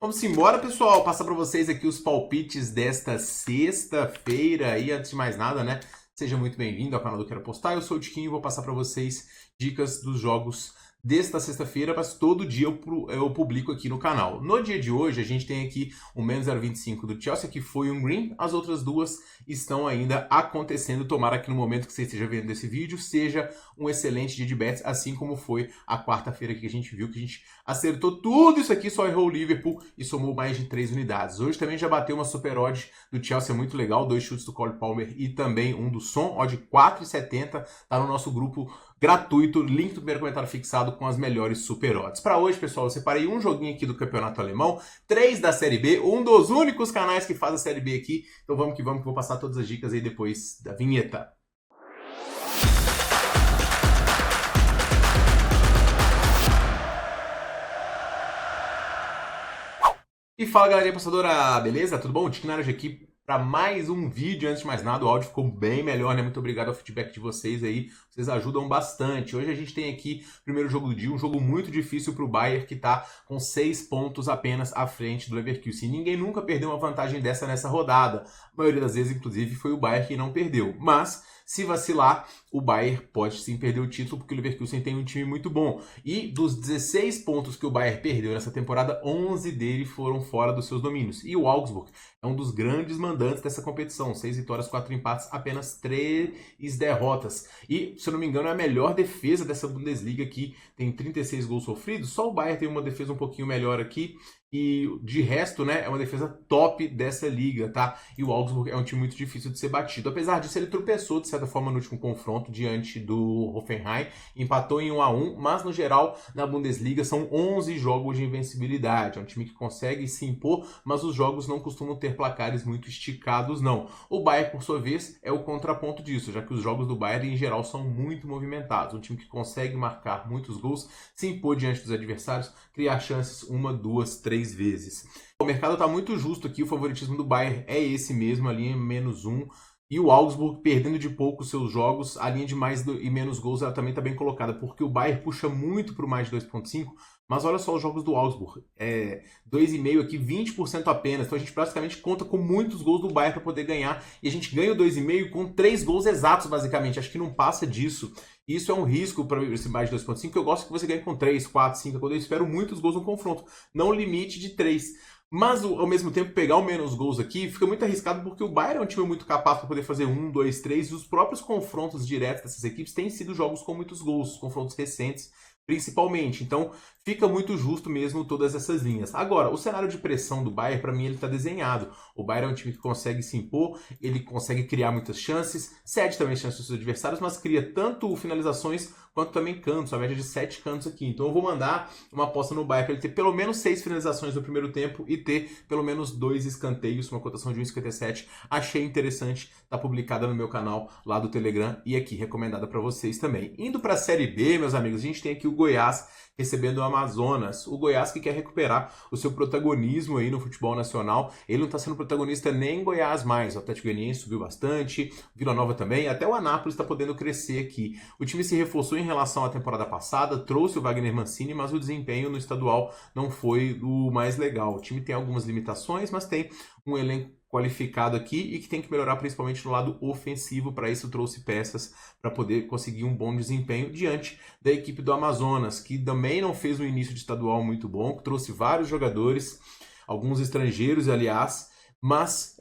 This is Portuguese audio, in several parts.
Vamos embora, pessoal. Passar para vocês aqui os palpites desta sexta-feira. E antes de mais nada, né? Seja muito bem-vindo ao canal do Quero Apostar. Eu sou o Tiquinho e vou passar para vocês dicas dos jogos desta sexta-feira, mas todo dia eu publico aqui no canal. No dia de hoje, a gente tem aqui o menos 0,25 do Chelsea, que foi um green. As outras duas estão ainda acontecendo. Tomara que no momento que você esteja vendo esse vídeo, seja um excelente dia de bets, assim como foi a quarta-feira que a gente viu, que a gente acertou tudo isso aqui, só errou o Liverpool e somou mais de 3 unidades. Hoje também já bateu uma super odd do Chelsea muito legal, 2 chutes do Cole Palmer e também um do Son, odd 4,70, tá no nosso grupo gratuito, link do primeiro comentário fixado com as melhores super odds. Para hoje, pessoal, eu separei um joguinho aqui do Campeonato Alemão, 3 da Série B, um dos únicos canais que faz a Série B aqui. Então vamos que vou passar todas as dicas aí depois da vinheta. E fala, galerinha apostadora, beleza? Tudo bom? Tiquinho aqui para mais um vídeo. Antes de mais nada, o áudio ficou bem melhor, né? Muito obrigado ao feedback de vocês aí, vocês ajudam bastante. Hoje a gente tem aqui o primeiro jogo do dia, um jogo muito difícil para o Bayern, que tá com 6 pontos apenas à frente do Leverkusen. Ninguém nunca perdeu uma vantagem dessa nessa rodada. A maioria das vezes, inclusive, foi o Bayern que não perdeu. Mas, se vacilar, o Bayern pode sim perder o título, porque o Leverkusen tem um time muito bom. E dos 16 pontos que o Bayern perdeu nessa temporada, 11 dele foram fora dos seus domínios. E o Augsburg é um dos grandes mandantes dessa competição. 6 vitórias, 4 empates, apenas 3 derrotas. E, se eu não me engano, é a melhor defesa dessa Bundesliga aqui. Tem 36 gols sofridos. Só o Bayern tem uma defesa um pouquinho melhor aqui. E de resto, né, é uma defesa top dessa liga, tá? E o Augsburg é um time muito difícil de ser batido. Apesar disso, ele tropeçou, de certa forma, no último confronto diante do Hoffenheim. Empatou em 1-1, mas, no geral, na Bundesliga, são 11 jogos de invencibilidade. É um time que consegue se impor, mas os jogos não costumam ter placares muito esticados, não. O Bayern, por sua vez, é o contraponto disso, já que os jogos do Bayern, em geral, são muito movimentados. Um time que consegue marcar muitos gols, se impor diante dos adversários, criar chances 1, 2, 3 vezes. O mercado está muito justo aqui, o favoritismo do Bayern é esse mesmo, a linha -1. E o Augsburg perdendo de pouco seus jogos, a linha de mais e menos gols ela também está bem colocada, porque o Bayern puxa muito para o mais de 2,5, mas olha só os jogos do Augsburg, 2,5 aqui, 20% apenas, então a gente praticamente conta com muitos gols do Bayern para poder ganhar, e a gente ganha o 2,5 com 3 gols exatos, basicamente, acho que não passa disso. Isso é um risco para esse mais de 2,5, que eu gosto que você ganhe com 3, 4, 5, quando eu espero muitos gols no confronto, não limite de 3. Mas, ao mesmo tempo, pegar o menos gols aqui fica muito arriscado, porque o Bayern é um time muito capaz para poder fazer 1, 2, 3, e os próprios confrontos diretos dessas equipes têm sido jogos com muitos gols, confrontos recentes, principalmente. Então, fica muito justo mesmo todas essas linhas. Agora, o cenário de pressão do Bayern, para mim, ele está desenhado. O Bayern é um time que consegue se impor, ele consegue criar muitas chances, cede também chances dos seus adversários, mas cria tanto finalizações quanto também cantos, a média de 7 cantos aqui. Então eu vou mandar uma aposta no Bayern para ele ter pelo menos 6 finalizações no primeiro tempo e ter pelo menos 2 escanteios, uma cotação de 1,57. Achei interessante, tá publicada no meu canal lá do Telegram e aqui recomendada para vocês também. Indo para a Série B, meus amigos, a gente tem aqui o Goiás recebendo o Amazonas. O Goiás que quer recuperar o seu protagonismo aí no futebol nacional. Ele não está sendo protagonista nem em Goiás mais. O Atlético Goianiense subiu bastante, Vila Nova também, até o Anápolis está podendo crescer aqui. O time se reforçou em relação à temporada passada, trouxe o Wagner Mancini, mas o desempenho no estadual não foi o mais legal. O time tem algumas limitações, mas tem um elenco qualificado aqui e que tem que melhorar principalmente no lado ofensivo. Para isso trouxe peças para poder conseguir um bom desempenho diante da equipe do Amazonas, que também não fez um início de estadual muito bom, que trouxe vários jogadores, alguns estrangeiros, aliás, mas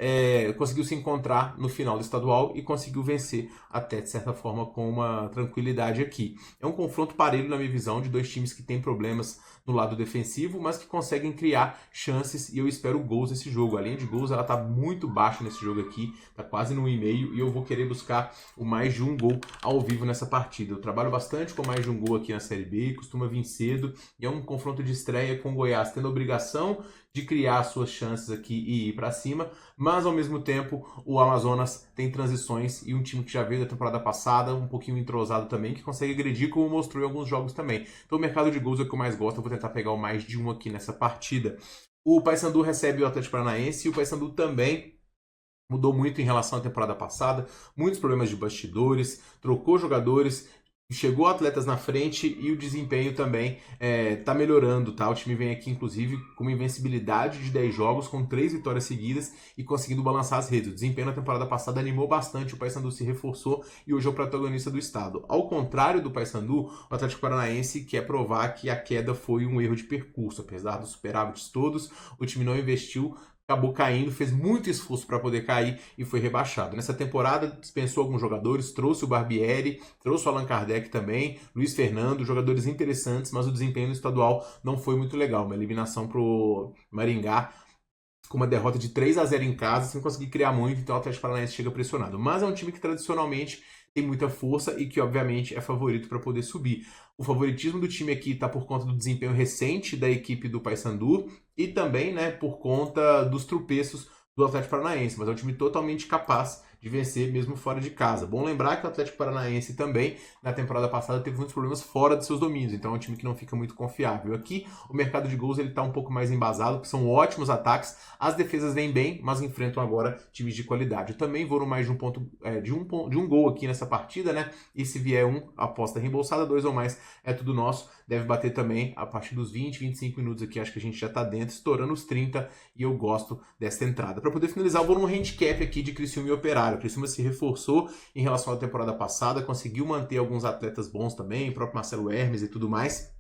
conseguiu se encontrar no final do estadual e conseguiu vencer até, de certa forma, com uma tranquilidade aqui. É um confronto parelho, na minha visão, de dois times que têm problemas no lado defensivo, mas que conseguem criar chances, e eu espero gols nesse jogo. A linha de gols está muito baixa nesse jogo aqui, está quase no 1,5, e eu vou querer buscar o mais de um gol ao vivo nessa partida. Eu trabalho bastante com mais de um gol aqui na Série B, costuma vir cedo, e é um confronto de estreia com o Goiás, tendo a obrigação de criar suas chances aqui e ir para cima, mas ao mesmo tempo o Amazonas tem transições e um time que já veio da temporada passada, um pouquinho entrosado também, que consegue agredir, como mostrou em alguns jogos também. Então o mercado de gols é o que eu mais gosto, eu vou tentar pegar o mais de um aqui nessa partida. O Paysandu recebe o Atlético Paranaense, e o Paysandu também mudou muito em relação à temporada passada, muitos problemas de bastidores, trocou jogadores, chegou atletas na frente e o desempenho também tá melhorando, tá? O time vem aqui, inclusive, com uma invencibilidade de 10 jogos, com 3 vitórias seguidas e conseguindo balançar as redes. O desempenho na temporada passada animou bastante, o Paysandu se reforçou e hoje é o protagonista do estado. Ao contrário do Paysandu, o Atlético Paranaense quer provar que a queda foi um erro de percurso. Apesar dos superávites todos, o time não investiu, acabou caindo, fez muito esforço para poder cair e foi rebaixado. Nessa temporada dispensou alguns jogadores, trouxe o Barbieri, trouxe o Allan Kardec também, Luiz Fernando, jogadores interessantes, mas o desempenho no estadual não foi muito legal. Uma eliminação pro Maringá com uma derrota de 3-0 em casa, sem conseguir criar muito, então o Atlético Paranaense chega pressionado. Mas é um time que tradicionalmente tem muita força e que, obviamente, é favorito para poder subir. O favoritismo do time aqui está por conta do desempenho recente da equipe do Paysandu e também, né, por conta dos tropeços do Atlético Paranaense, mas é um time totalmente capaz de vencer mesmo fora de casa. Bom lembrar que o Atlético Paranaense também, na temporada passada, teve muitos problemas fora de seus domínios, então é um time que não fica muito confiável. Aqui, o mercado de gols está um pouco mais embasado, porque são ótimos ataques, as defesas vêm bem, mas enfrentam agora times de qualidade. Eu também vou no mais de um gol aqui nessa partida, né? E se vier aposta reembolsada, 2 ou mais, é tudo nosso. Deve bater também a partir dos 20, 25 minutos aqui, acho que a gente já está dentro, estourando os 30, e eu gosto dessa entrada. Para poder finalizar, eu vou num handicap aqui de Criciúma e Operário. O Criciúma se reforçou em relação à temporada passada, conseguiu manter alguns atletas bons também, o próprio Marcelo Hermes e tudo mais.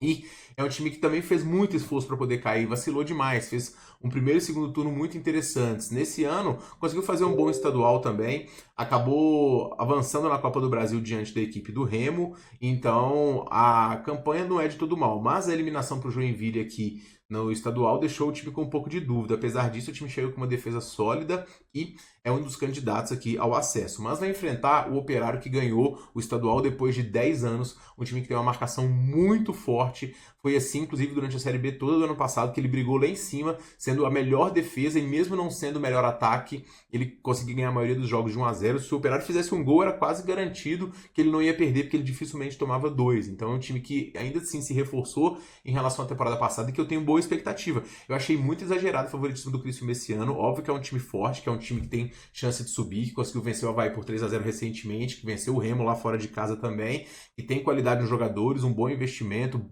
E é um time que também fez muito esforço para poder cair, vacilou demais, fez um primeiro e segundo turno muito interessantes. Nesse ano, conseguiu fazer um bom estadual também, acabou avançando na Copa do Brasil diante da equipe do Remo, então a campanha não é de todo mal, mas a eliminação para o Joinville aqui no estadual deixou o time com um pouco de dúvida. Apesar disso, o time chega com uma defesa sólida e é um dos candidatos aqui ao acesso. Mas vai enfrentar o Operário, que ganhou o estadual depois de 10 anos, um time que tem uma marcação muito forte. Foi assim, inclusive, durante a Série B toda do ano passado, que ele brigou lá em cima, sendo a melhor defesa e mesmo não sendo o melhor ataque, ele conseguiu ganhar a maioria dos jogos de 1-0. Se o Operário fizesse um gol, era quase garantido que ele não ia perder, porque ele dificilmente tomava 2. Então é um time que ainda assim se reforçou em relação à temporada passada e que eu tenho boa expectativa. Eu achei muito exagerado o favoritismo do Criciúma esse ano. Óbvio que é um time forte, que é um time que tem chance de subir, que conseguiu vencer o Avaí por 3-0 recentemente, que venceu o Remo lá fora de casa também, que tem qualidade nos jogadores, um bom investimento,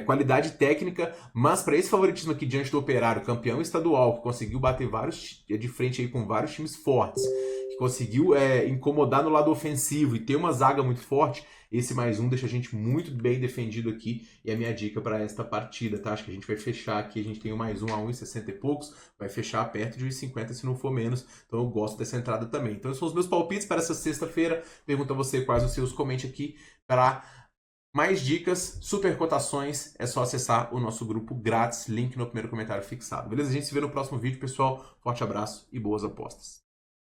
qualidade técnica, mas para esse favoritismo aqui diante do Operário, campeão estadual, que conseguiu bater de frente aí com vários times fortes, que conseguiu incomodar no lado ofensivo e ter uma zaga muito forte, esse mais um deixa a gente muito bem defendido aqui e é a minha dica para esta partida, tá? Acho que a gente vai fechar aqui, a gente tem o mais um a 1,60 e poucos, vai fechar perto de 1,50 se não for menos, então eu gosto dessa entrada também. Então esses são os meus palpites para essa sexta-feira, pergunto a você quais os seus, comente aqui para mais dicas, super cotações, é só acessar o nosso grupo grátis, link no primeiro comentário fixado. Beleza? A gente se vê no próximo vídeo, pessoal. Forte abraço e boas apostas.